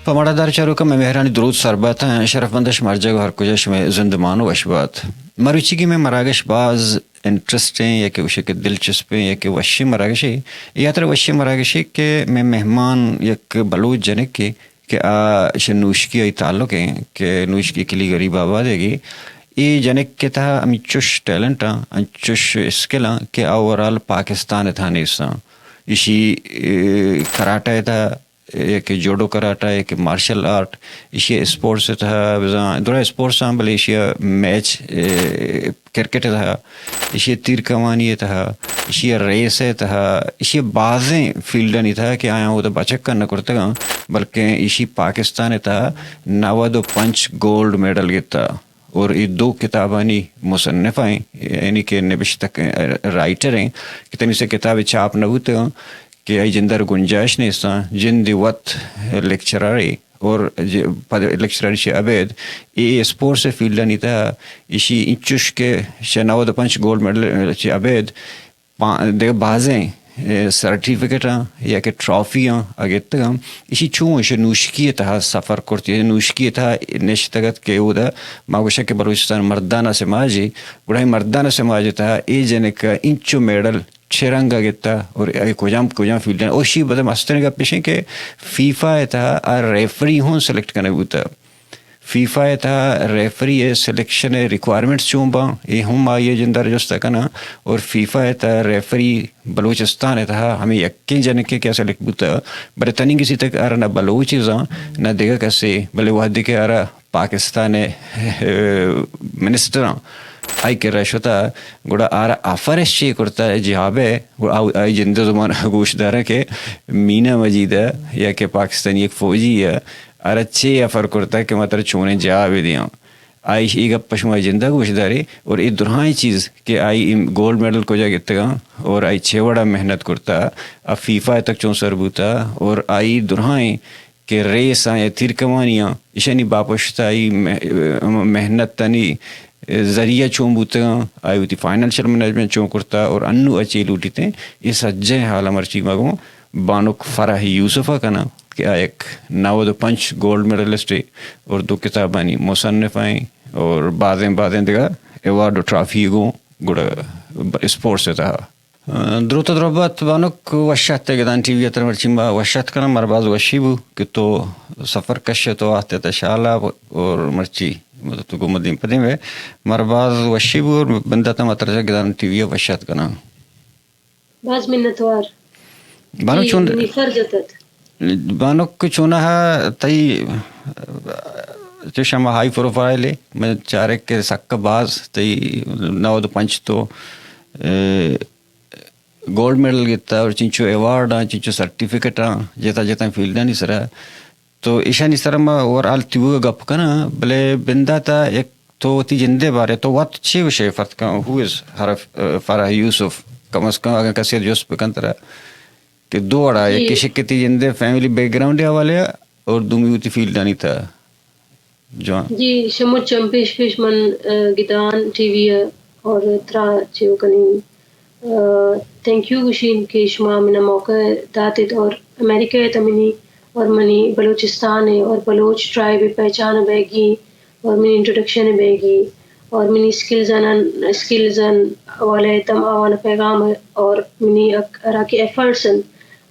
پماڑا دار چاروکا میں مہرانی درود سربات ہیں شرف مندش مرجگ ہر کجش میں زندمان و وشبات مروچی کی میں مراگش بعض انٹرسٹیں یا کہ اسے کہ دلچسپیں یا کہ وشی مراگشی یا تر وشی مراگشی کہ میں مہمان یک بلوچ جنک کی کہ نوشکی ای تعلق ہیں کہ نوشکی کلی غریب آباد ہے گی ای جنک کے تھا امی چوش ٹیلنٹ ہیں چوش اسکل ہیں کہ اوورال پاکستان تھا نیسا اسی کراٹا تھا کہ جوڈو کراٹا ایک مارشل آرٹ اسی اسپورٹس تھا درا اسپورٹس ہیں بلے اسی میچ کرکٹ تھا اسی تیر کمانی تھا اسی ریس تھا اسی بعضیں فیلڈ نہیں تھا کہ آیا وہ تو بچک کا نہ کرتا گا بلکہ اسی پاکستان تھا 95 گولڈ میڈل گتا اور یہ 2 کتابانی مصنف ہیں یعنی کہ نبشتہ رائٹر ہیں کہ تنی سے کتاب چھاپ نہ ہوتے ہیں کہ ای جندر گنجائش نہیں سا جن دی وقت لیکچراری اور لیکچراری سے عبید یہ اسپورٹس فیلڈ نہیں تھا اسی انچوش کے 95 گولڈ میڈل سے عبید دیکھ بازیں سرٹیفکیٹ یا کہ ٹرافیاں اگے تک اسی چون اسے نوشکی تھا سفر کرتی ہے نوشکی تھا نشتگت کے وہ دا ماگوشا کے بلوچستان مردانہ سماجی گڑھائی مردانہ سماجی تھا ای جنک انچو میڈل چھرنگا گتا اور کجام فیلڈ اوشی بدم استنے کا پیشیں کہ فیفا تھا ریفری ہوں سلیکٹ کرنے ہوتا فیفا تھا ریفری سلیکشن ریکوائرمنٹس چون با یہ ہم آئیے جندر جستا کنا اور فیفا تھا ریفری بلوچستان تھا ہمیں یقین جانے کے کیا سلیکٹ ہوتا بلے تنی کسی تک آرہ نہ بلوچیزاں نہ دیگا کسی بلے وحدی کے آرہ پاکستان منسٹراں آئی کے رشوتا گوڑا آرہ آفرش چی کرتا ہے جہابے آئی جندہ زمان گوش دارا کہ مینا مجید ہے یا کہ پاکستانی ایک فوجی ہے آرہ چی افر کرتا ہے کہ مطلب چونے جہابے دیاں آئی ایگا پشمہ جندہ گوش داری اور یہ درہائی چیز کہ آئی گولڈ میڈل کو جا گتا گا اور آئی چھوڑا محنت کرتا اب فیفا تک چون سر بوتا اور آئی درہائی کہ ریس آئیں تیر کمانیاں اشانی باپشتا آئی محنت تنی ذریعہ چون بوتے گا آئی ہوتی فائنینشل مینجمنٹ چون کرتا اور انو اچھی لوٹی تھیں یہ سجے حالا مرچی مگوں بانک فرح یوسفہ کنا کہ ایک 95 گولڈ میڈلسٹ اور 2 کتابانی مصنف آئیں اور بعضیں دیگا ایوارڈ و ٹرافی گوں گوڑا اسپورٹس تھا دروت دربات بانک وشات گدان ٹی وی اتر مرچی با وشات کنا مرباز وشی بو کہ تو سفر کش تو آتے تا شالا اور مرچی تو کو مدین پدیں میں مرباز وشی بو اور بندہ تا مترجہ گدان ٹی وی وشات کنا باز منتوار بانک چون بانک چونہ تئی چشم ہائی پروفائل ہے میں چارے کے سکہ باز تئی 95 تو گولڈ میڈل گتا اور چنچو ایوارڈ چنچو سرٹیفکیٹ جیتا فیلڈا نہیں سرا تو ایشا نہیں سر میں اوور آل تیو گپ کنا بلے بندہ تا ایک تو تی جندے بارے تو وات چھ وشے فرت کا ہو از حرف فرح یوسف کم از کم اگر کسی جوس پکن ترا کہ 2 اڑا ایک کسی کتی جندے فیملی بیک گراؤنڈ حوالے اور دومی ہوتی فیلڈ نہیں تھا جو جی شموت چمپیش پیش من گدان ٹی وی اور ترا چیو کنی تھینک یو گشین کہ شما منا موقع داتے اور امریکہ تمنی اور منی بلوچستان ہے اور بلوچ ٹرائب پہچان بے گی اور منی انٹروڈکشن بے گی اور منی اسکلزن والے تم آوان پیغام اور منی اراکی ایفرٹسن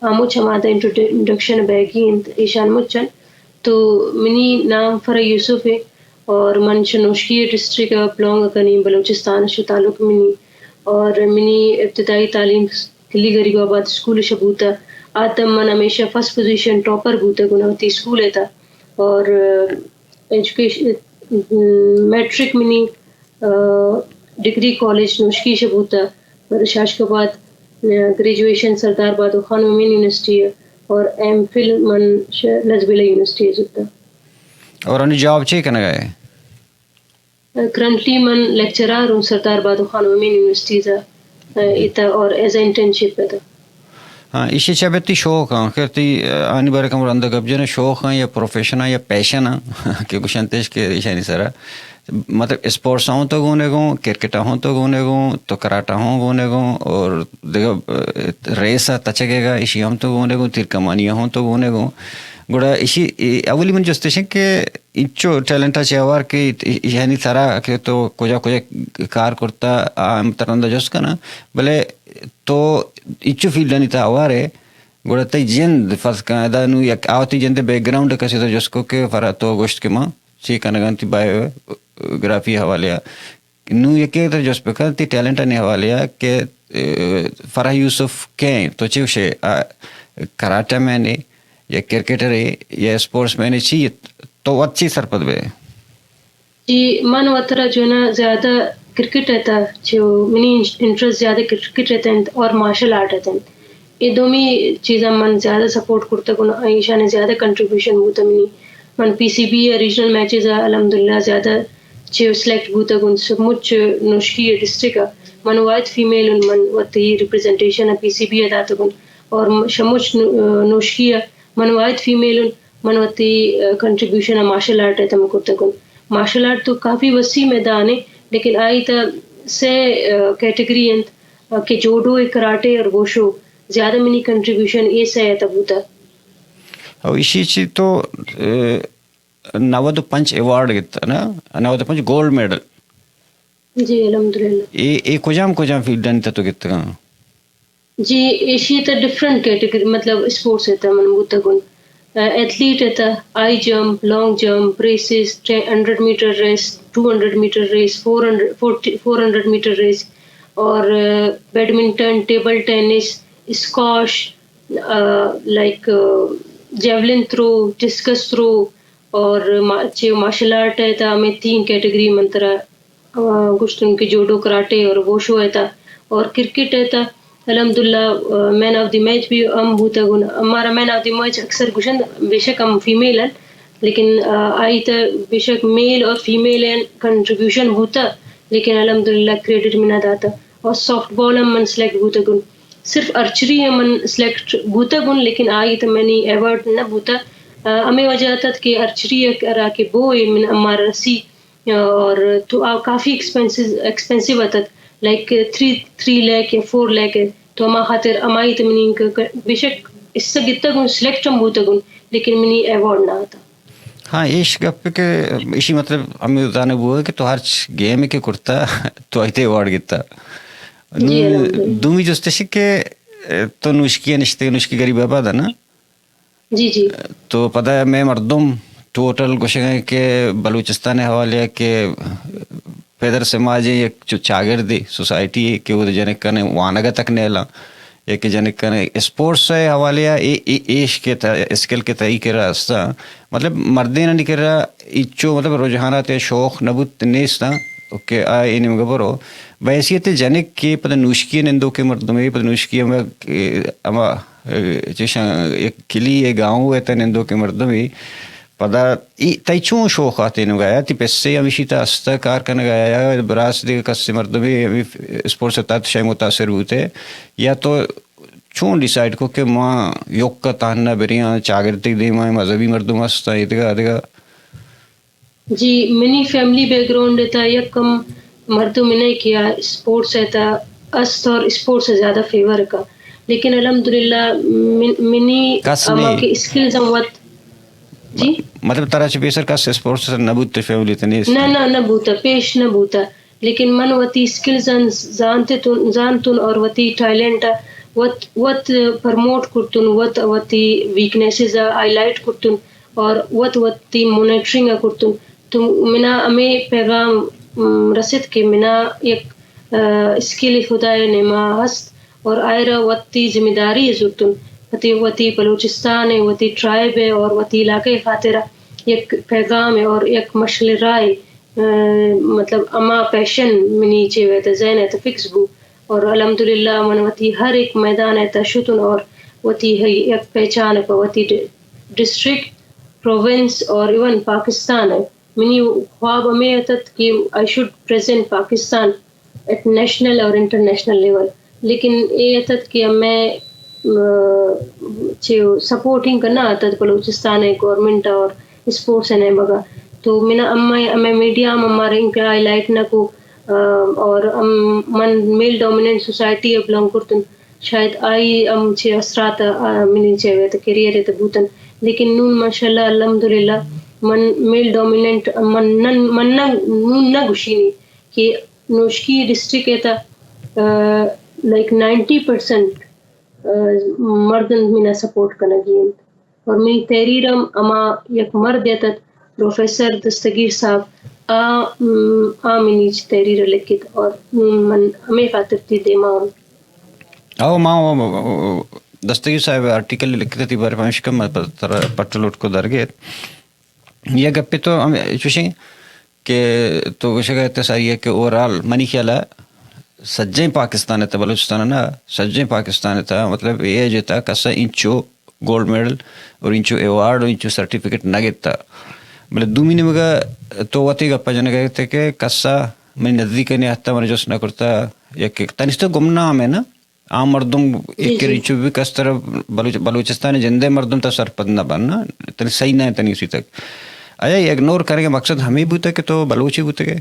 مجھ ہمارا انٹروڈکشن بے گی ایشان مچن تو منی نام فرح یوسف ہے اور من شنوشکی ڈسٹرکٹ بلونگ کنی بلوچستان شو تعلق منی اور منی ابتدائی تعلیم کلی غریب آباد اسکول شبوتا آتم من ہمیشہ فرسٹ پوزیشن ٹاپر بوتا گناوتی اسکول تھا اور ایجوکیشن میٹرک منی ڈگری کالج نوشکی شبوتا اور شاشکاباد گریجویشن سردار بادو خان وومین یونیورسٹی ہے اور ایم فل من لزبیلا یونیورسٹی ہے زبتا اور انہیں جاب چاہیے کنا گئے کرنٹلی من لیکچرار ہوں سردار بادو خان وومین یونیورسٹی تا اور ایز انٹرنشپ ہے. ہاں اسی چابتی شوق ہاں کرتی آنی بارے کمر اندر گب جانا شوق ہیں یا پروفیشن ہے یا پیشن ہے کہ کچھ انتیش کے اشانی سرا مطلب اسپورٹس ہوں تو گونے گوں کرکٹ ہوں تو گونے گوں تو کراٹا ہوں گونے گوں اور دیکھو ریس تچگے گا اسی ہم تو گونے گوں تیر کمانیاں ہوں تو گونے گوں گوڑا اسی اولی من جستشن کہ انچو ٹیلنٹا چیوار کہ یعنی ترا کہ تو کجا کجا کار کرتا ترندہ جس کنا بلے تو انچو فیلڈانی تا آوارے گوڑا تی جند فرض کنا دا نو یک آوتی جند بیک گراؤنڈ کسی تو جس کو کہ فرا تو گوشت کے ماں سی کنگانتی بایوگرافی حوالیا نو یکی تو جس پہ تی ٹیلنٹا نے حوالیا کہ فرح یوسف کہیں تو چیوشے کراٹا میں نے یا کرکٹر ہے یا اسپورٹس مین چی تو اچھی سرپد بے جی من وطرہ جو نا زیادہ کرکٹ رہتا جو منی انٹرسٹ زیادہ کرکٹ رہتا ہے اور مارشل آرٹ رہتا ہے یہ دومی چیزاں من زیادہ سپورٹ کرتا گنا عائشہ نے زیادہ کنٹریبیوشن ہوتا منی من پی سی بی ریجنل میچز الحمدللہ زیادہ چیو سلیکٹ ہوتا گن سمجھ نوشکی ڈسٹرکٹ من واحد فیمیل من وتی ریپرزنٹیشن پی سی بی ادا تگن اور شموچ نوشکی من واحد فیمیل من وتی کنٹریبیوشن مارشل آرٹ ہے تم کرتا گن مارشل آرٹ تو کافی وسیع میدان ہے لیکن آئی تا سے کیٹیگری کہ جوڈو کراٹے اور ووشو زیادہ منی کنٹریبیوشن یہ سے ہے تب ہوتا اور اسی چیز تو 95 ایوارڈ گتا نا 95 گولڈ میڈل جی الحمدللہ یہ کجام فیلڈ تا تو گتا گا جی ایشیا تا ڈفرنٹ کیٹیگری مطلب اسپورٹس ہے من ہوتا گن ایتھلیٹ ہے high jump long jump races 100 metre race 200 metre race 400 metre race اور badminton table tennis squash like javelin throw discus throw اور مارشل آرٹ ہے تا ہمیں 3 کیٹیگری منترا گشتن کے جوڈو کراٹے اور ووشو ہے تا اور کرکٹ ہے تا الحمدللہ مین آف دی میچ بھی ہم ہوتا گن ہمارا مین آف دی میچ اکثر گشن بے شک ہم فیمیل ہیں لیکن آئی تا بے شک میل اور فیمیل ہیں کنٹریبیوشن ہوتا لیکن الحمدللہ کریڈٹ میں نہ داتا اور سافٹ بال ہم من سلیکٹ ہوتا گن صرف ارچری من سلیکٹ ہوتا گن لیکن آئی تا میں نے ایوارڈ نہ ہوتا ہمیں وجہ تھا کہ ارچری کرا کے بو من ہمارا رسی اور تو کافی ایکسپینسو آتا لائک 3 لاکھ یا 4 لاکھ ہے تو ہما خاطر ہمائی تو منی بے شک اس سے گتا گن سلیکٹ ہم ہوتا گن لیکن منی ایوارڈ نہ آتا ہاں ایش گپ کے اسی مطلب ہمیں اتانے وہ ہے کہ تو ہر گیم کے کرتا تو ایتے ایوارڈ گتا دومی جستشی کہ تو نوشکی نشتے نوشکی غریب آباد ہے نا جی جی تو پتہ ہے میں مردم ٹوٹل گوشیں کہ بلوچستان حوالے کہ پیدر سماج ایک جو چاگردی سوسائٹی کہ وہ جنک کنے وانگا تک نیلا ایک جنک کنے اسپورٹس سے حوالے ایش کے اسکل کے تئی کے راستا مطلب مردین نہیں کر رہا اچو مطلب رجحانات شوق نبوت نیستا اوکے آئے انہیں مگبرو بحیثیت جنک کے پتہ نوشکی نندو کے مردمیں پتہ نوشکی اما ایک کلی ایک گاؤں ہے تا نندو کے مردمیں پدا تی چون شوق آتے ہیں گایا تی پیسے ہمیشی تا استا کار کرنے گایا براس دے کسی مردمی اسپورٹ سے تات شای متاثر ہوتے یا تو چون ڈیسائیڈ کو کہ ماں یوک کا تاننا بریاں چاگرتی دے ماں مذہبی مردم استا یہ دگا جی منی فیملی بیک گراؤنڈ دیتا یک کم مردوں میں نہیں کیا اسپورٹس ہے است اور اسپورٹس سے زیادہ فیور کا لیکن الحمدللہ منی اما کے اسکلز ہموت جی مطلب طرح سے بیسر کا اسپورٹس نہ بوتے فیملی تنیس نہ بوتا پیش نہ بوتا لیکن من وتی اسکلز زانتن اور وتی ٹیلنٹ وت پرموٹ کرتن وتی ویکنیسز ہائی لائٹ کرتن اور وتی مونیٹرنگ کرتن تو منا ہمیں پیغام رسد کے منا ایک اسکل خدا نما ہست اور آئرہ وتی ذمہ داری ضرورتن وتی بلوچستان ہے وتی ٹرائب ہے اور وتی علاقے خاطرہ ایک پیغام ہے اور ایک مشل رائے مطلب اما پیشن منی چیوے تا ذہن ہے تا فکس بو اور الحمدللہ من وتی ہر ایک میدان ہے تا شتن اور وتی ہے ایک پہچان ہے وتی ڈسٹرکٹ پروونس اور ایون پاکستان ہے منی خواب ہمیں اتت کہ I should present Pakistan at national اور انٹرنیشنل لیول لیکن یہ اتت کہ میں سپورٹنگ کرنا آتا بلوچستان ہے گورنمنٹ اور اسپورٹس ہے مگا تو منا ہمیں میڈیا ہمارے ان کا ہائی لائٹ نہ کو اور من میل ڈومیننٹ سوسائٹی بلانگ کرتن شاید آئی چھ اثرات منی چاہیے تو کیریئر ہے تو بوتن لیکن نون ماشاءاللہ الحمدللہ من میل ڈومیننٹ من نہ گشینی کہ نوشکی ڈسٹرکٹ ایتا لائک 90% مردن مینا سپورٹ کنگین اور منی تحریرم اما یک مرد یتت پروفیسر دستگیر صاحب منی تحریر لکھت اور من ہمیں خاطر تھی دیما او ما دستگیر صاحب آرٹیکل لکھتے تھی بارے پانش کم پٹلوٹ کو درگیت یہ گپے تو ہم چوشیں کہ تو کچھ کہتے ساری ہے کہ اوورال منی خیال ہے سجیں پاکستان تھا بلوچستان نا سجیں پاکستان تھا مطلب یہ جو تھا کسا انچو گولڈ میڈل اور انچو ایوارڈ اور انچو سرٹیفکیٹ نگیت تھا بلے دو مہینے مگا تو واتی گپا جانا کہتے کہ کسا میں نزدیک نہیں آتا میں جوس نہ کرتا یا کہ تنیس تو گمنا ہمیں نا عام مردم ایک کے ریچو بھی کس طرح بلوچستان جندے مردم تا سرپد نہ بننا تنی صحیح نہ ہے تنی اسی تک آیا یہ اگنور کریں گے مقصد ہمیں بوتا کہ تو بلوچی بوتے گئے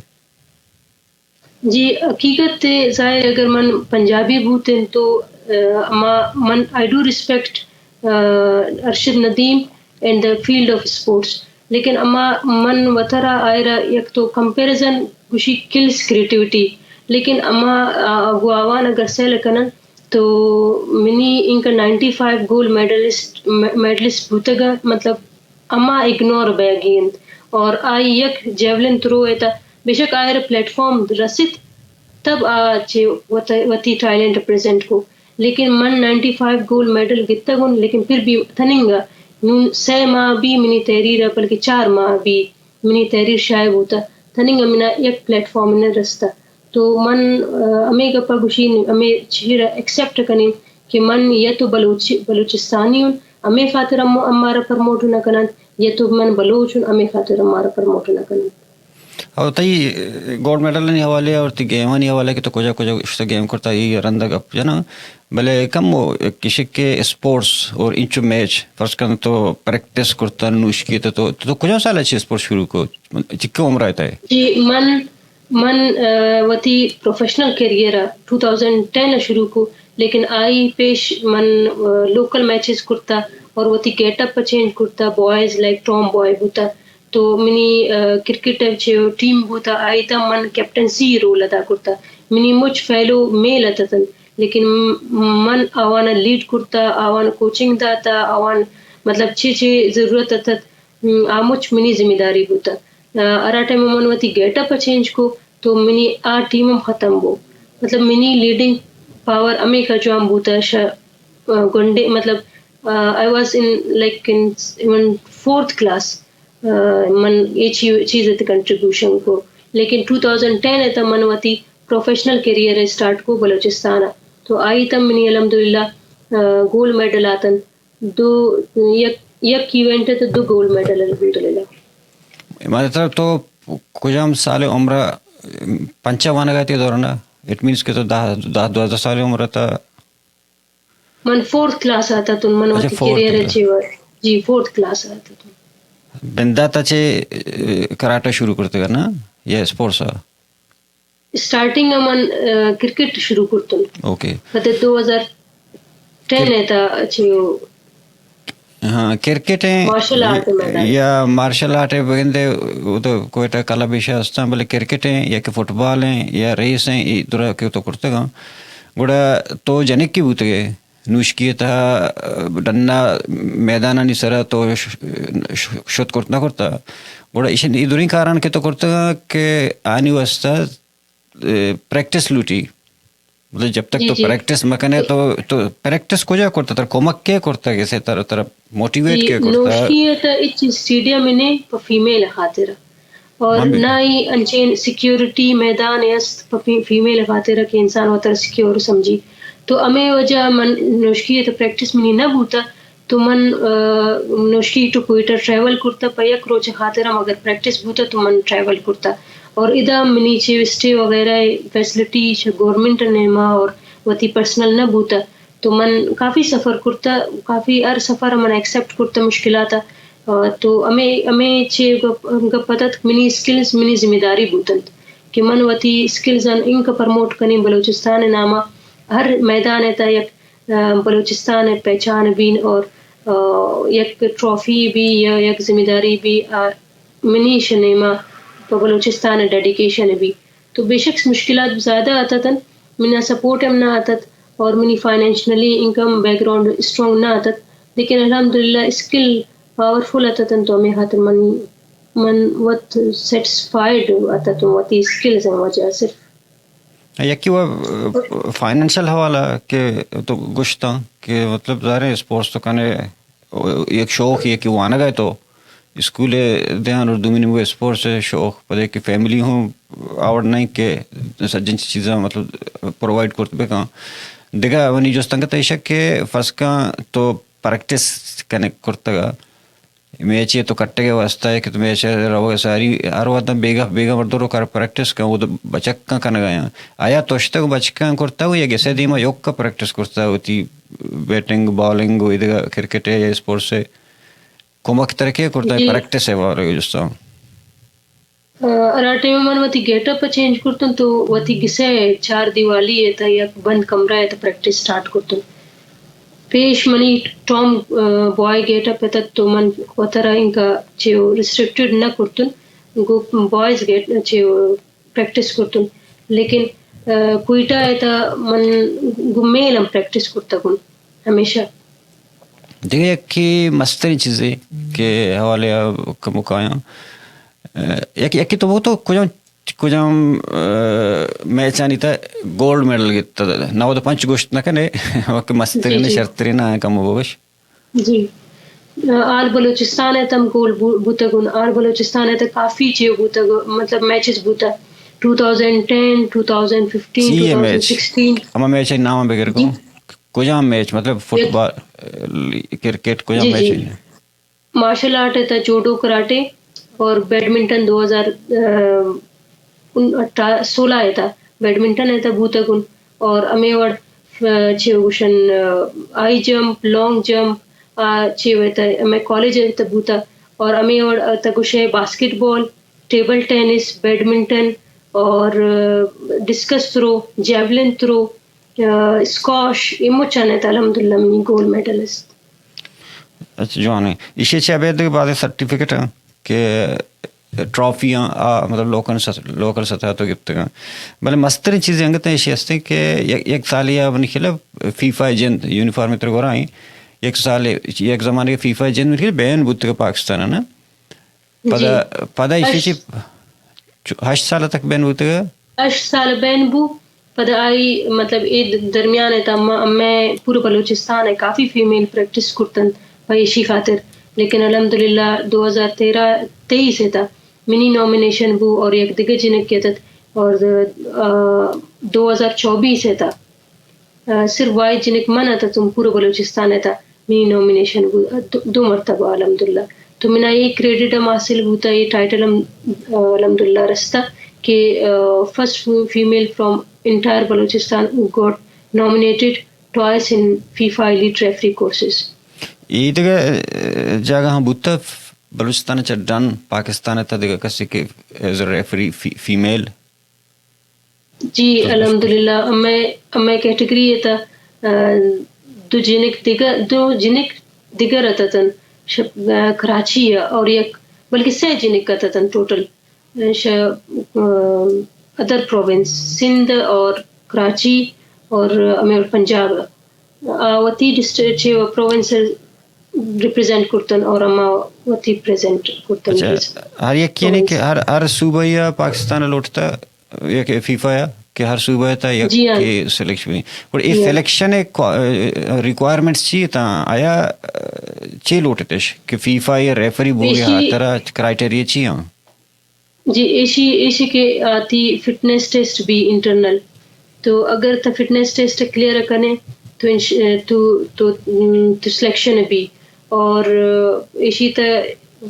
جی حقیقت ظاہر اگر من پنجابی بوتن تو من I do respect Arshad Nadeem in the field of sports لیکن اما من وطرا آئرہ یک تو کمپیریزن گوشی کلس کریٹیوٹی لیکن اما وہ آوان اگر سیل کنن تو منی ان کا 95 گولڈ میڈلسٹ بوتگا مطلب اما اگنور بیگین اور آئی یک جیولن تھرو ایتا بے شک آئر پلیٹ فارم رسید تب آچے وتی ٹائلنٹ پریزنٹ کو لیکن من 95 گولڈ میڈل گتا گن لیکن پھر بھی تھننگا نون 6 ماہ بھی منی تحریر بلکہ 4 ماہ بھی منی تحریر شائع ہوتا تھننگا منا یک پلیٹ فارم نے رستا تو من ہمیں گپا گوشین ہمیں چہرہ ایکسیپٹ کنین کہ من یا تو بلوچستانی ہوں ہمیں خاطر ہمارا پرموٹ نہ کنن یا تو من بلوچ ہوں ہمیں خاطر ہمارا پرموٹ نہ کنن اور تی گولڈ میڈل نہیں حوالے اور تی گیم نہیں حوالے کہ تو کجا اس گیم کرتا یہ رندہ گپ جنا بلے کم وہ کسی کے اسپورٹس اور انچو میچ فرض کرنا تو پریکٹس کرتا نوش کی تو کجا سال اچھی اسپورٹس شروع کو چکے عمر آتا ہے جی من وتی پروفیشنل کیریئر 2010 شروع کو لیکن آئی پیش من لوکل میچز کرتا اور وتی گیٹ اپ چینج کرتا بوائز لائک ٹام بوائے بوتا تو منی کرکٹ ٹیم بوتا آئی تا من کیپٹنسی رول ادا کرتا منی مچ فیلو میل اتتن لیکن من آوانا لیڈ کرتا آوان کوچنگ داتا آوان مطلب چھ ضرورت اتت آمچ منی ذمہ داری بوتا ارا ٹائم من وتی گیٹ اپ چینج کو تو منی ٹیم ختم ہو مطلب منی لیڈنگ پاور امی کا جو ہم بوتا گنڈے مطلب I was in like in 4th class من یہ چیز کنٹریبیوشن کو لیکن 2010 ہے تا من وتی پروفیشنل کیریئر اسٹارٹ کو بلوچستان تو آئی تم منی الحمدللہ گولڈ میڈل آتن دو یک ایونٹ ہے تو 2 گولڈ میڈل الحمدللہ ہماری طرف تو کچھ ہم سال عمر 55 گئے تھے دورنا اٹ مینس کہ تو 12 سال عمر تھا من 4th کلاس آتا تو من وتی کیریئر جی 4th کلاس آتا تو بندہ تچے کراٹا شروع کرتے گا نا یہ اسپورٹس اسٹارٹنگ من کرکٹ شروع کرتن اوکے فتح 2010 ہے تا اچھے ہاں کرکٹ ہیں یا مارشل آرٹ ہے بگندے وہ تو کوئٹہ کلا بیشہ ہستا بلے کرکٹ ہیں یا کہ فٹ بال ہیں یا ریس ہیں یہ دورہ کے تو کرتے گا گوڑا تو جنک کی بوتے گئے نوش کیے تھا ڈنا میدانہ نہیں سرا تو شد کرتا کرتا گوڑا اس دوریں کاران کے تو کرتے گا کہ آنی واسطہ پریکٹس لوٹی مطلب جب تک تو پریکٹس مکنے تو پریکٹس کو جا کرتا تر کومک کے کرتا کیسے طرح موٹیویٹ کے کرتا نوشکی تا اچ اسٹیڈیم میں فیمیل خاطر اور نہ ہی انچین سیکیورٹی میدان است فیمیل خاطر کہ انسان ہوتا سیکیور سمجھی تو ہمیں وجہ من نوشکی تو پریکٹس منی نہ بوتا تو من نوشکی ٹو کوئٹہ ٹریول کرتا پیک روچ خاطر اگر پریکٹس بوتا تو من ٹریول کرتا اور ادا منی چھ اسٹے وغیرہ فیسلٹی گورنمنٹ نے ماں اور وتی پرسنل نہ بوتا تو من کافی سفر کرتا کافی ہر سفر من ایکسیپٹ کرتا مشکلات تو ہمیں چھ پتہ منی اسکلز منی ذمہ داری بوتن کہ من وتی اسکلز ان کا پرموٹ کریں بلوچستان نامہ ہر میدان ہے تا یک بلوچستان پہچان بین اور یک ٹرافی بھی یا یک ذمہ داری بھی منی شنیما بلوچستان ڈیڈیکیشن بھی تو بے شک مشکلات زیادہ آتا منا سپورٹ ہم نہ آتا اور money financially income background strong نہ آتا لیکن الحمدللہ اسکل پاورفل آتا تو ہمیں ہاتھ من وت سیٹسفائڈ آتا تو وتی اسکلز ہیں وجہ صرف یکی وہ فائنینشیل حوالہ کہ تو گشتاں کہ مطلب ظاہر ہے اسپورٹس تو کنے ایک شوق یہ کہ وہ آنا گئے تو اسکولے دھیان اور دومینی وہ اسپورٹس شوق پتہ کہ فیملی ہوں آوڑ نہیں کہ جن چیزاں مطلب پرووائڈ کرتے بے کہاں دیکھا ونی جو ستنگت ایشک کہ فرض کا تو پریکٹس کنے کرتا گا میچ یہ تو کٹے گا واسطہ ہے کہ تو میچ رہو گا ساری ہر وقت بیگا مردوں کر پریکٹس کا وہ تو بچک کا کن گیا آیا توشتا کو بچکا کرتا ہو یا گیسے دیما یوک کا پریکٹس کرتا ہوتی بیٹنگ بالنگ وہ ادھر کرکٹ ہے یا اسپورٹس سے کمک ترکیہ کرتا ہے پریکٹس ہے وہ جس طرح اراٹے میں من وتی گیٹ اپ چینج کرتن تو وتی گسے 4 دیوالی ہے تا یا بند کمرہ ہے تو پریکٹس سٹارٹ کرتن پیش منی ٹام بوائے گیٹ اپ ہے تو من وترا انکا چیو ریسٹرکٹڈ نہ کرتن گو بوائز گیٹ چیو پریکٹس کرتن لیکن کوئٹا ہے تا من گو میلم پریکٹس کرتا گن ہمیشہ دیکھیں کہ مستری چیزیں کہ حوالے کا مکایا یکی تو وہ تو کجام میچ آنی تھا گولڈ میڈل گیتا نہ وہ تو پنچ گوشت نہ کنے وقت مستری نے شرطری نہ کم بوش جی آل بلوچستان ہے تم گول بوتا گن آل بلوچستان ہے تو کافی چیو بوتا مطلب میچز بوتا 2010 2015 2016 ہمیں میچ نام بغیر کو کجام میچ مطلب فٹ بال کرکٹ کجام میچ ہے مارشل آرٹ ہے تا جوڈو کراٹے اور بیڈمنٹن 2016 ہے تا بیڈمنٹن ہے تا بوتا گن اور ہمیں وڑ چیوشن آئی جمپ لانگ جمپ چیو ہے تا ہمیں کالج ہے تا بوتا اور ہمیں وڑ تگوشے باسکٹ بال ٹیبل ٹینس بیڈمنٹن اور discuss through javelin throw squash یہ چاہنے تھا الحمدللہ منی گولڈ میڈلسٹ اچھا جو آنے اسی چابید کے بعد سرٹیفکیٹ ہیں کہ ٹرافیاں مطلب لوکل سطح تو گفت گا بلے مستری چیزیں انگت ہیں اسی ہستے کہ ایک سال یا بنی خلا فیفا جند یونیفارم اتر گو رہا ایک سال ایک زمانے کے فیفا جند میں بین بودتے گا پاکستان ہے نا پدا اسی چی 8 سال تک بین بودتے گا 8 سال بین بو پدا آئی مطلب درمیان ہے تا میں پورا بلوچستان ہے کافی فیمیل پریکٹس کرتن پیشی خاطر لیکن الحمدللہ 2023 ہے تا منی نومینیشن بو اور ایک دیگر جنک کیا تھا اور 2024 ہے تا صرف وائی جنک من آتا تم پورا بلوچستان ہے تا منی نومینیشن بو 2 مرتبہ الحمدللہ تو منا یہ کریڈٹ ہم حاصل ہوتا یہ ٹائٹل ہم الحمدللہ رستا کہ first female from entire Balochistan who got nominated twice in FIFA elite referee courses. یہ دیکھا جگہ ہاں بوتا بلوچستان چڈان پاکستان تا دیکھا کسی کے ایز ریفری فیمیل جی الحمدللہ ہمیں کیٹیگری ہے تا دو جنک دیگر آتا تن کراچی ہے اور یک بلکہ 6 جنک آتا تن ٹوٹل ادر پروونس سندھ اور کراچی اور ہمیں پنجاب وتی ڈسٹرکٹ پروونس ریپرزینٹ کرتن اور ہم وتی پریزنٹ کرتن ہر یک یعنی کہ ہر صوبہ یا پاکستان لوٹتا یا کہ فیفا یا کہ ہر صوبہ تا یا کہ سلیکشن اور یہ سلیکشن ریکوائرمنٹس چاہیے تا آیا چھ لوٹتش کہ فیفا یا ریفری بولے ہر طرح کرائٹیریا چاہیے جی ایشی کے آتی فٹنس ٹیسٹ بھی انٹرنل تو اگر تا فٹنس ٹیسٹ کلیئر کرنے تو سلیکشن بھی اور ایشی تا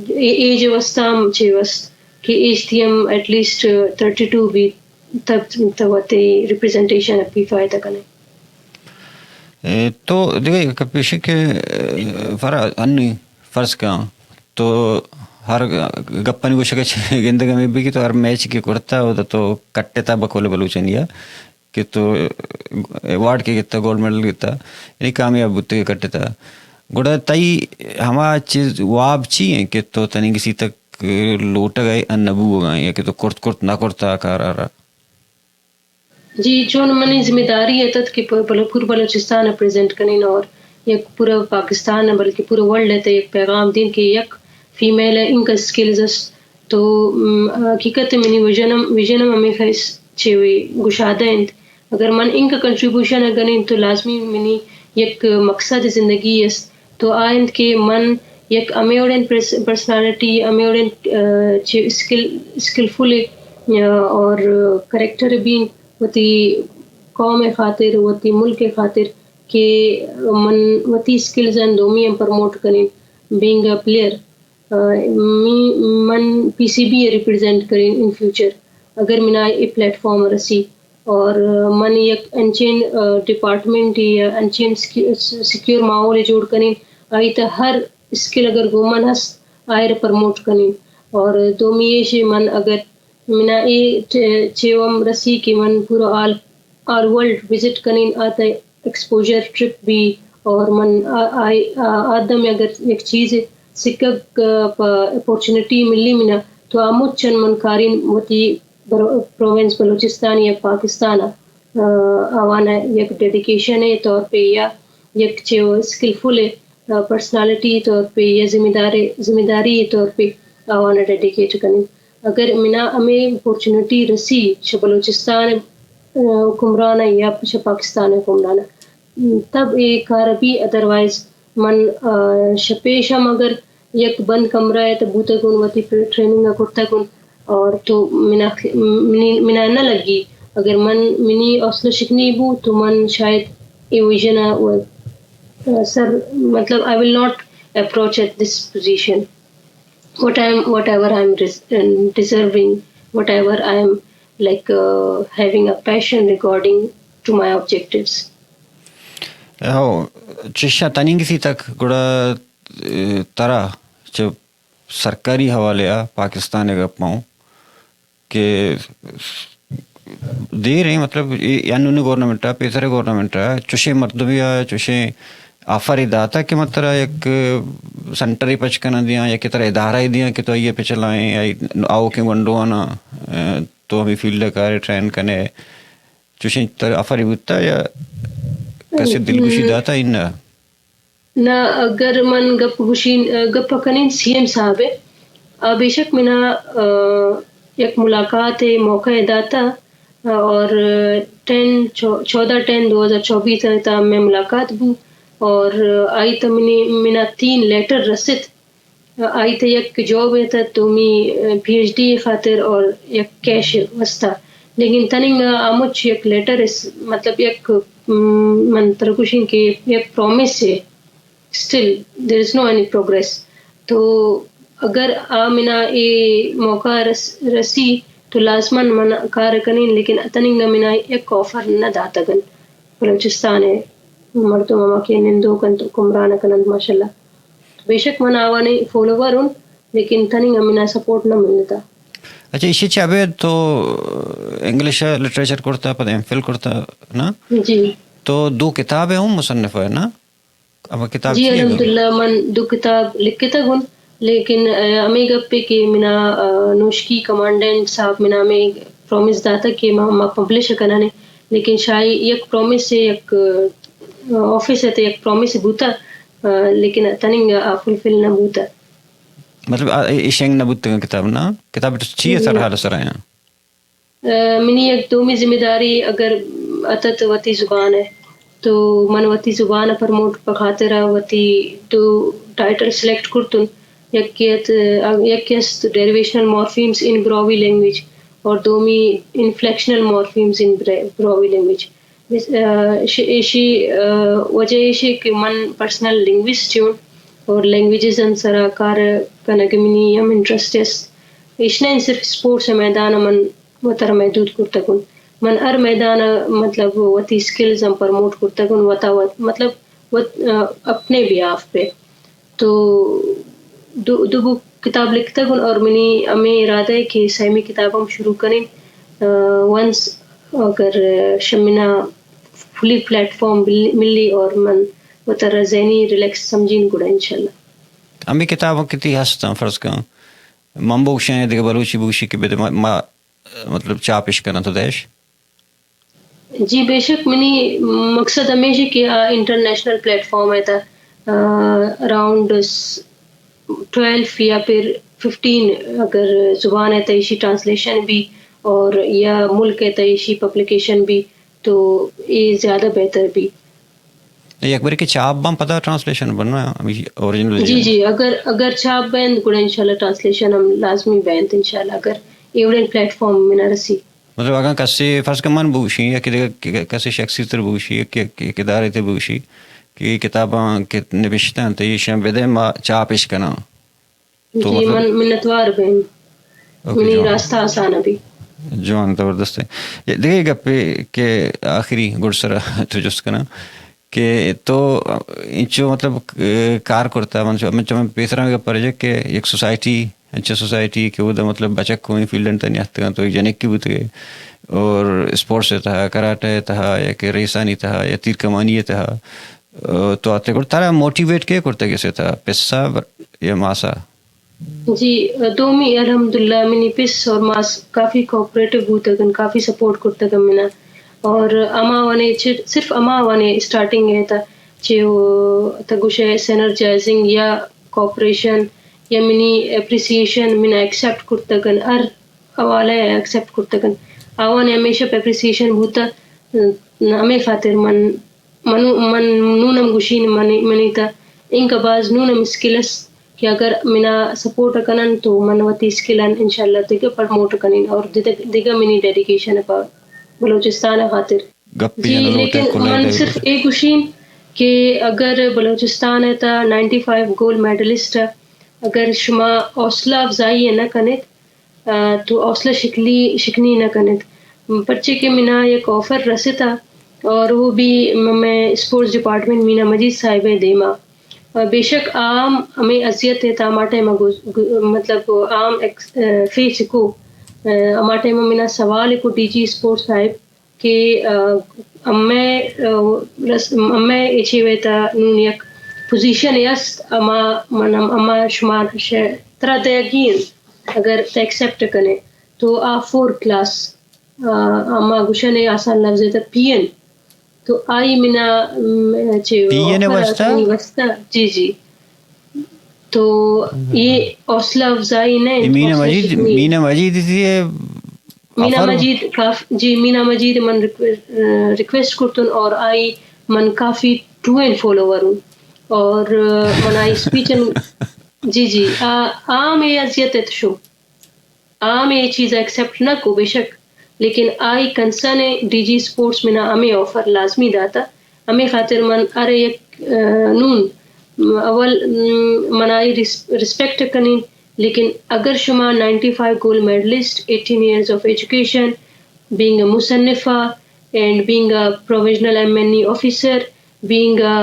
ایج وستام چھ وست کہ ایج تھی ہم ایٹ لیسٹ 32 بھی تب تے ریپرزنٹیشن اپنی فائدہ کرنے تو دیکھیں کپیشے کے فرض کا تو ہر گپن کو شکچ گندگی میں بھی کہ تو ہر میچ کی کرتا ہوتا تو کٹے تا بکول بلوچنیا کہ تو ایوارڈ کے گتا گولڈ میڈل گتا یعنی کامیاب ہوتے کے کٹے تا گوڑا تئی ہما چیز واب چی ہیں کہ تو تنی کسی تک لوٹا گئے ان نبو گئے یا کہ تو کرت کرت نہ کرتا کارا رہا. جی چون منی ذمہ داری ہے تد کہ پورا بلوچستان پریزنٹ کنین اور یک پورا پاکستان ہے بلکہ پورا ورلڈ ہے ایک پیغام دین کہ یک فیمیل ہے ان کا سکلز تو حقیقت منی ویژنم ہمیں خیس چھوئی گشادہ انت اگر من ان کا کنٹریبیوشن اگنین تو لازمی منی یک مقصد زندگی ہے تو آئند کہ من یک امیوڑن پرسنالٹی امیوڑن اسکلفل اور کریکٹر بھی وتی قوم خاطر وتی ملک خاطر کہ من وتی اسکلز ہیں دومی ہم پروموٹ کریں بینگ اے پلیئر من پی سی بی ریپرزینٹ کریں ان فیوچر اگر منا یہ پلیٹ فارم رسی اور من یک انچین ڈپارٹمنٹ یا انچین سیکیور ماحول جوڑ کریں آئی تا ہر اسکل اگر گومن ہس آئر پروموٹ کریں اور دومی یہ من اگر منا یہ چیوم رسی کہ من پورا آل ورلڈ وزٹ کریں آتا ایکسپوجر ٹرپ بھی اور من آدم اگر ایک چیز سکب اپورچونٹی ملی منا تو آمود چند من کارین وتی پروونس بلوچستان یا پاکستان آوانا یک ڈیڈیکیشن ہے طور پہ یا یک چیو اسکلفل ہے پرسنالٹی طور پہ یا ذمہ داری طور پہ آوانا ڈیڈیکیٹ کریں اگر منا ہمیں اپورچونٹی رسی بلوچستان حکمران یا پاکستان حکمران تب ایک کار بھی ادروائز من شپیش ہم اگر یک بند کمرہ ہے تو بوتا گن وتی ٹریننگ کرتا گن اور تو منا نہ لگی اگر منی حوصلہ شکنی بو تو من شاید یہ ویژن سر مطلب I will not approach at this position whatever I'm deserving whatever I'm like having a passion regarding to my objectives. چشا تنی کسی تک گڑا ترا جو سرکاری حوالے پاکستان گپ پاؤں کہ دے رہے مطلب یعنی گورنمنٹ پیسرے گورنمنٹ چوشے مردبیا چوشے آفر داتا کہ مطلب ایک سنٹری پچکنا دیا یا کہ طرح ادارہ ہی دیا کہ تو یہ پہ چلائیں آؤ کے ونڈو آنا تو ہمیں فیلڈ کارے ٹرین کرنے چوشے طرح آفر بوتا یا کیسے دل گوشی داتا ان نہ اگر من گپ کنین سی ایم صاحب ہے بے شک منا ایک ملاقات موقع داتا اور 14/10/2024 تا میں ملاقات بو اور آئی تا منا 3 لیٹر رسد آئی تا یک جاب ہے تا تو PhD خاطر اور یک کیش وستا لیکن تنگ آموچ یک لیٹر مطلب یک من ترکوشن کے یک پرومس ہے still there is no any progress تو اگر منا یہ موقع رسی تو لازماً من کار کنین لیکن تنگ منا ایک آفر نہ داتا گن بلوچستان ہے مردم مما کے نندو کن تو کمران کنند ماشاء اللہ بے شک من آوانے فالوور ہوں لیکن تنگ منا سپورٹ نہ ملتا. اچھا اسی چابے تو انگلش لٹریچر کرتا پتہ ایم فل کرتا نا جی تو 2 کتابیں ہوں مصنف ہے نا اب کتاب جی الحمدللہ من 2 کتاب لکھتا گن لیکن ہمیں گپے کہ منا نوشکی کمانڈنٹ صاحب منا میں پرومس داتا کہ ما پبلش کرانے لیکن شاید یک پرومس ہے یک آفس ہے تو یک پرومس بوتا لیکن تنگ فلفل نہ بوتا مطلب ایشنگ نہ بوتا کتاب نا کتاب چیئے سر حال سر آیا منی یک دومی ذمہ داری اگر اتت وتی زبان ہے تو من وتی زبان پرموٹ بخاطر وتی 2 ٹائٹل سلیکٹ کرتن یکیست ڈیریویشنل مورفیمز ان براوی لینگویج اور دومی انفلیکشنل مورفیمز ان براوی لینگویج ایشی وجہ ایشی کہ من پرسنل لنگوسٹ ہوں اور لینگویجز ان سرا کار کنگمنی ہم انٹرسٹ ایشنا صرف سپورٹس میدان من وطر محدود کرتا کن من ہر میدان مطلب وتی اسکلز ہم پرموٹ کرتا کن وتا مطلب اپنے بیاف پہ تو 2 کتاب لکھتا کن اور منی ہمیں ارادہ ہے کہ سیمی کتاب ہم شروع کریں ونس اگر شمنا فلی پلیٹ فارم ملی اور من و ترى ذهني ريلاكس سمجين قد إن شاء الله. امی کتابوں کتی هستن فرض کن من بوشن دیگه بلوچی بوشی که بده ما مطلب چاپش کنن تو دیش. جی بے شک منی مقصد ہمیشہ کہ انٹرنیشنل پلیٹ فارم ہے تھا اراؤنڈ 12 یا پھر 15 اگر زبان ہے تعیشی ٹرانسلیشن بھی اور یا ملک ہے تعیشی پبلیکیشن بھی تو یہ زیادہ بہتر بھی. ایک بار کہ چاپ بم پتہ ٹرانسلیشن بننا اوریجنل جی اگر چاپ بین گڑا انشاءاللہ ٹرانسلیشن ہم لازمی بین انشاءاللہ اگر ایوڈن پلیٹ فارم میں نہ رسی. مطلب اگر کسی فرض کن من بوشی یا کسی شخصی تر بوشی یا ادارے تر بوشی کہ کتاباں نوشتن تو یہ شام بدے ما چاپش کنا تو جی من منتوار بین منی راستہ آسان ابھی جوان زبردست ہے. دیکھیے گپے کہ آخری گڑ سرا تجس کنا کہ تو انچو مطلب کار کرتا من چمن پیسرا کا پروجیکٹ کہ ایک سوسائٹی اچھا سوسائٹی کہ وہ مطلب بچک کوئی فیلڈ تنی ہتھ تو ایک جنک کی بوت گئے اور اسپورٹس تھا کراٹے تھا یا کہ ریسانی تھا یا تیر کمانی تھا تو آتے کو تارا موٹیویٹ کیا کرتا کیسے تھا پیسہ یا ماسا. جی دومی الحمدللہ منی پس اور ماس کافی کوآپریٹو بوتگن کافی سپورٹ کرتگن منا اور اما وانے صرف اما وانے اسٹارٹنگ ہے تا چیو تگوش سینرجائزنگ یا کوآپریشن یا منی اپریسیشن منا ایکسیپٹ کرتگن ہر حوالے ایکسیپٹ کرتگن آوانے ہمیشہ اپریسیشن بوتا ہمیں خاطر من نونم گوشین منی تا انکا باز نونم اسکلس کہ اگر منا سپورٹ کنن تو منوتی اسکلن انشاءاللہ دیگا پرموٹ کنن اور دیگا منی ڈیڈیکیشن پا بلوچستان خاطر. جی لیکن من صرف ایک گوشین کہ اگر بلوچستان ہے تا 95 گولڈ میڈلسٹ ہے اگر شما حوصلہ افزائی نہ کنت تو حوصلہ شکنی نہ کنت پرچے کہ منا ایک آفر رسے تھا اور وہ بھی میں اسپورٹس ڈپارٹمنٹ مینا مجید صاحب دیما بے شک عام ہمیں اذیت ہے تا ہمارے مطلب عام فیس کو ہمارے منا سوال کو ڈی جی اسپورٹس صاحب کہ ہمیں ایچے ہوئے تا نون یک پوزیشن یست اما شمار طرح دیگین اگر ایکسیپٹ کنے تو آ 4 کلاس اما گوشن آسان لفظ ہے تا پی این تو آئی منا واسطہ جی تو یہ حوصلہ افزائی نہیں مینا مجید من ریکویسٹ کرتن اور آئی من کافی ٹرو اینڈ فالوور ہوں اور من آئی اسپیچن جی عام یہ اذیت ہے شو عام یہ چیز ایکسیپٹ نہ کو بے شک لیکن آئی کنسرن ڈی جی اسپورٹس میں نہ ہمیں آفر لازمی داتا ہمیں خاطر من ارے ایک نون اول من آئی رسپیکٹ کنی لیکن اگر شما 95 gold medallist 18 years of education being a مصنفہ and being a provisional MNE officer being a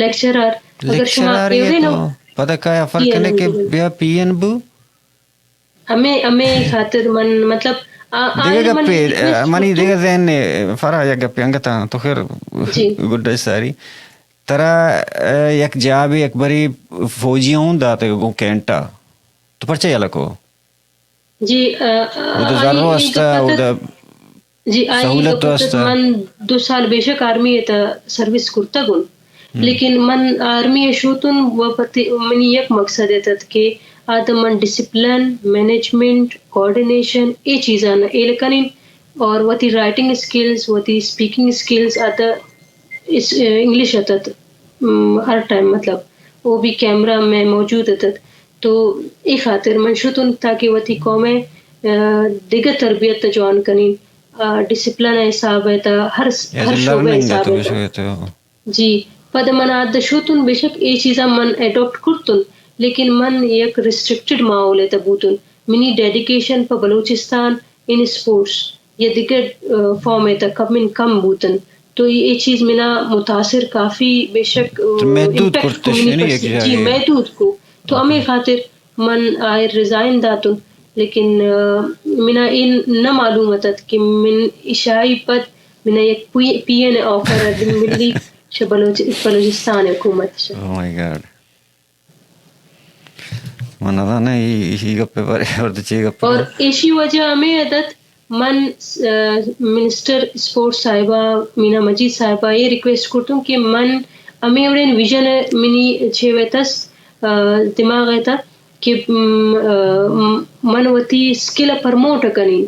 lecturer اگر شما ایوڑے نو پتہ کیا فرق ہے کہ بیا پی این بو ہمیں خاطر من مطلب دیگه گپی منی دیگه ذهن فرا یا گپی انگتا تو خیر گڈ ساری ترا یک جاب یک بری فوجیوں داتے گو کینٹا تو پرچے یلا کو جی وہ ضرور واسطہ وہ جی سہولت واسطہ من 2 سال بے شک آرمی ہے تا سروس کرتا گن لیکن من آرمی شوتن وہ پتی منی یک مقصد ہے کہ آدم من ڈسپلن مینجمنٹ کوآرڈینیشن یہ چیزاں ایلکنین اور وہ تی رائٹنگ اسکلز وہ تی اسپیکنگ اسکلز آتا انگلش آتا ہر ٹائم مطلب وہ بھی کیمرہ میں موجود آتا تو ای خاطر من شتن تاکہ وہ تی قومیں دیگر تربیت جوان کنین ڈسپلن حساب ہے تا ہر شعبہ حساب ہے تا جی پد من آدھا شتن بے شک یہ چیزاں من ایڈاپٹ کرتن لیکن من ایک ریسٹرکٹڈ ماحول ہے تبوتن منی ڈیڈیکیشن پہ بلوچستان ان اسپورٹس یہ دیگر فارم ہے تک من کم بوتن تو یہ چیز منا متاثر کافی بے شک جی محدود کو تو ہمیں خاطر من آئے ریزائن داتن لیکن منا ان نہ معلوم کہ من اشائی پد منا ایک پی این آفر ملی بلوچستان حکومت Oh my God. من أنا يقبل برضه يقبل. اور ایشی وجہ ہمیں عدد من منسٹر اسپورٹ صاحبہ مینا مجید صاحبہ یہ ریکویسٹ کرتا ہوں کہ من ہمیں اڑین ویژن منی چھ ویتس دماغ ہے کہ من وتی اسکل پرموٹ کنین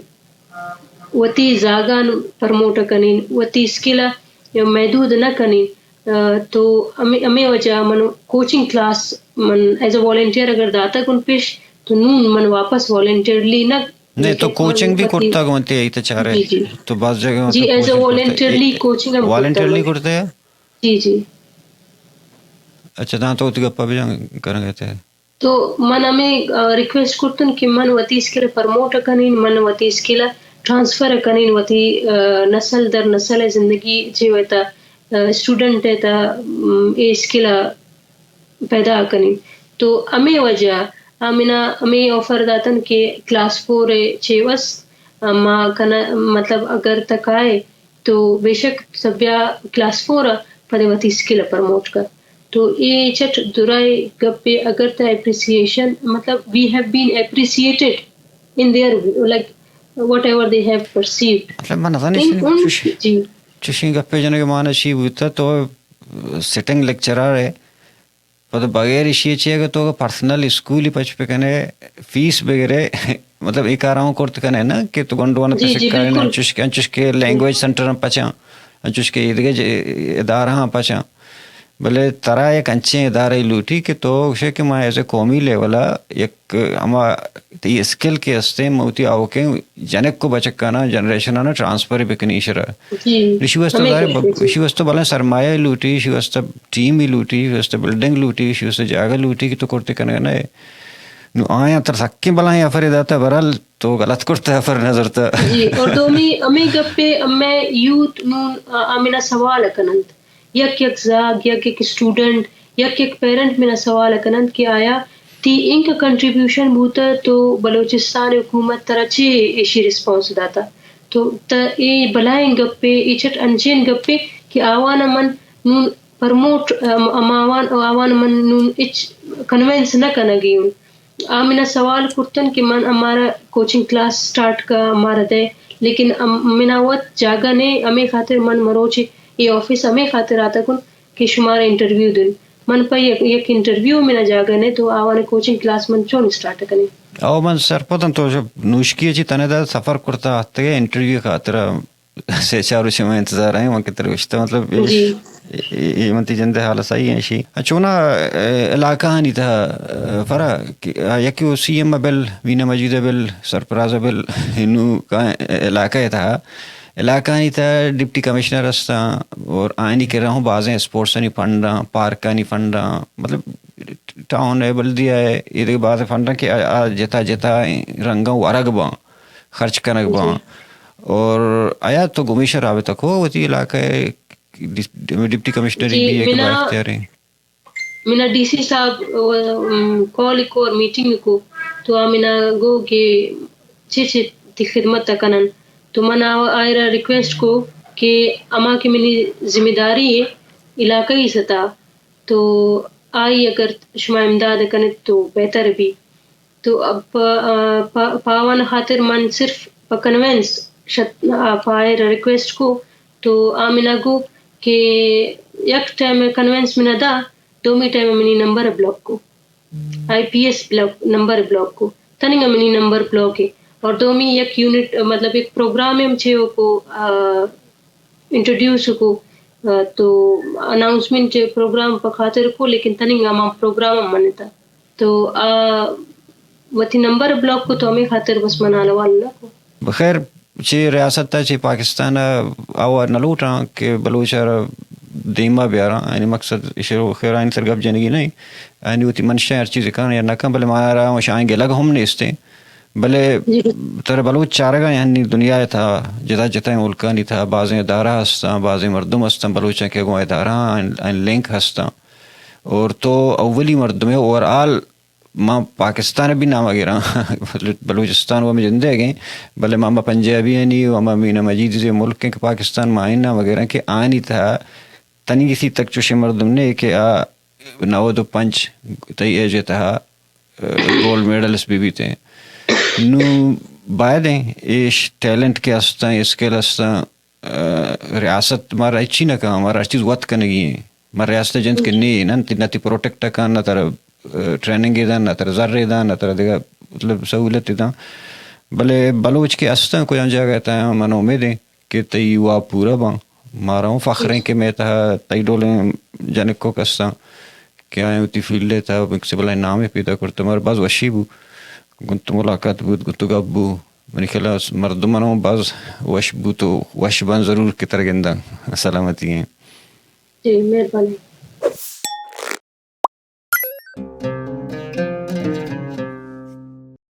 وتی زاگان پرموٹ کنین وتی اسکل محدود نہ کنین تو ہمیں وجہ من کوچنگ کلاس من ایز اے والنٹیئر اگر داتا کن پیش تو نون من واپس والنٹیئرلی نہ نہیں تو کوچنگ بھی کرتا گونتے یہی تو چاہ رہے تو بعض جگہ جی ایز اے والنٹیئرلی کوچنگ ہم والنٹیئرلی کرتے ہیں. جی جی اچھا تاں تو گپا بھی کریں گے تھے تو من ہمیں ریکویسٹ کرتن کہ من وتی اسکل پرموٹ کنین من وتی اسکل ٹرانسفر کنین وتی نسل در نسل زندگی جو ہوتا اسٹوڈنٹ ہے تا یہ اسکل پیدا کنین تو ہمیں وجہ ہمیں آفر داتن کہ کلاس 4 چیوس ماں کنا مطلب اگر تک آئے تو بے شک سبیا کلاس 4 پدے وتی اسکل پرموٹ کر تو یہ چٹ درائے گپے اگر تا اپریسیشن مطلب we have been appreciated in there like whatever they have perceived مطلب من نظر جی چشیں گپے جنے کے معنی چی ہوتا تو سٹنگ لیکچرر ہے پر بغیر اسی چیئے گا تو پرسنل اسکول ہی پچ پہ کنے فیس وغیرہ مطلب ایک آرام کرتے کنے نا کہ تو گنڈوانا پیسے کرنے انچوش کے لینگویج سنٹر پچاں انچوش کے ادارہ پچاں بلے ترا ایک انچیں ادارے لوٹی کہ تو اسے کہ میں ایسے قومی لیولا ایک ہما یہ اسکل کے ہستے موتی آو کے جنک کو بچکانا جنریشن آنا ٹرانسفر بکنی شرا شی وسط بلے سرمایہ لوٹی شی وسط ٹیم ہی لوٹی شی وسط بلڈنگ لوٹی شی وسط جاگہ لوٹی کہ تو کرتے کنے نا نو آیا تر سکی بلائیں افر داتا برال تو غلط کرتا افر نظر تا جی اور دومی امی گپے امی یوت نون آمینہ سوال کنند یک زاگ یک اسٹوڈنٹ یک پیرنٹ میرا سوال کنند کہ آیا تی ان کا کنٹریبیوشن بوتا تو بلوچستان حکومت طرح چے ایشی رسپانس داتا تو ای بلائیں گپے ای چھٹ انچین گپے کہ آوان من نون پرموٹ آوان من نون اچ کنوینس نہ کنگیون آمینہ سوال کرتن کہ من ہمارا کوچنگ کلاس سٹارٹ کا ہمارا دے لیکن منا وقت جاگا نے ہمیں خاطر من مروچے یہ آفس ہمیں خاطر آتا کن کہ شمارا انٹرویو دن من پہ یک انٹرویو میرا جاگا نے تو آوانے کوچنگ کلاس من چون سٹارٹ کرنے او من سر پتن تو جب نوشکی چی تنے دا سفر کرتا آتے گئے انٹرویو خاطر سے چارو چی میں انتظار آئیں وہاں کی طرف مطلب یہ منتی جندے حال صحیح ہیں شی چونا علاقہ نہیں تھا فرا یکی وہ سی ایم بل وینا مجید بل سرپراز بل انو کا علاقہ تھا علاقہ نہیں تھا ڈپٹی کمشنر ہستا اور آئینی کر رہا ہوں بعضیں اسپورٹس نہیں فنڈ رہا پارک نہیں فنڈ رہا مطلب ٹاؤن ہے بلدیہ ہے یہ بعض فنڈ رہا کہ جتا جتا رنگاں ورگ باں خرچ کنک باں اور آیا تو گمیشہ رابطہ کو ہوتی علاقہ ہے ڈپٹی کمشنر بھی ایک بات کہہ رہے ہیں مینا ڈی سی صاحب کال کو اور میٹنگ کو تو آمینہ گو کہ چھے تی خدمت تکنن تو من آئرہ ریکویسٹ کو کہ اما کی منی ذمہ داری ہے علاقائی سطح تو آئی اگر شما امداد کنے تو بہتر بھی تو اب پاوان خاطر من صرف کنوینس آئرہ ریکویسٹ کو تو آمینہ گو کہ یک ٹائم کنوینس میں دا دومی ٹائم منی نمبر بلاک کو آئی پی ایس نمبر بلاک کو تنگا منی نمبر بلاک ہے اور دومی یک یونٹ مطلب ایک پروگرام ہم چھے کو انٹروڈیوس کو تو اناؤنسمنٹ پروگرام پر خاطر کو لیکن تنگا ہم پروگرام ہم منتا تو وتی نمبر بلاک کو تو ہمیں خاطر بس منانا والا کو بخیر چی ریاست تا چی پاکستان آوار نلوٹا کہ بلوچر دیما بیارا یعنی مقصد اشارو خیر آئین سرگب جنگی نہیں یعنی وتی منشا ہر چیز کرنا یا نکم بلے مارا وشائیں گے لگ ہم نیستے بلے تر بلوچ چارگا یعنی دنیا تھا جتا جتا ملکہ نہیں تھا بعضیں ادارہ ہستا بعضیں مردم ہستا بلوچاں کے گو ادارہ لنک ہستا اور تو اولی مردمیں اوور آل ماں پاکستان بھی نام وغیرہ بلوچستان وہ میں جندے گئے بلے ماما پنجابی نہیں ماما مینا مجید سے ملک کے پاکستان مائنہ وغیرہ کے آنی تھا تنی کسی تک چوشے مردم نے کہ آ 95 تئی ایج تہا گولڈ میڈلس بھی تھے نو بائدیں ایش ٹیلنٹ کے ہستا اسکل ہستا ریاست مارا اچھی نہ کہا ہمارا چیز وقت کا نہیں ہے مار ریاست جنت کے نہیں نہ تی پروٹیکٹ کا نہ تر ٹریننگ دا نہ تر ذرے دا نہ تر دیگا مطلب سہولت دا بلے بلوچ کے ہستا کوئی انجا کہتا ہے من امیدیں کہ تی وا پورا باں مارا ہوں فخریں کہ میں تہا تی ڈولیں جنک کو کستا کیا ہے تی فیلڈ تھا سے بلا نام پیدا کرتا مار باز وشی بو گنت ملاقات بود گنت گبو منی خلاص مردمانوں باز وش بو تو وش بان ضرور کی طرح گندہ سلامتی ہیں. جی مہربانی.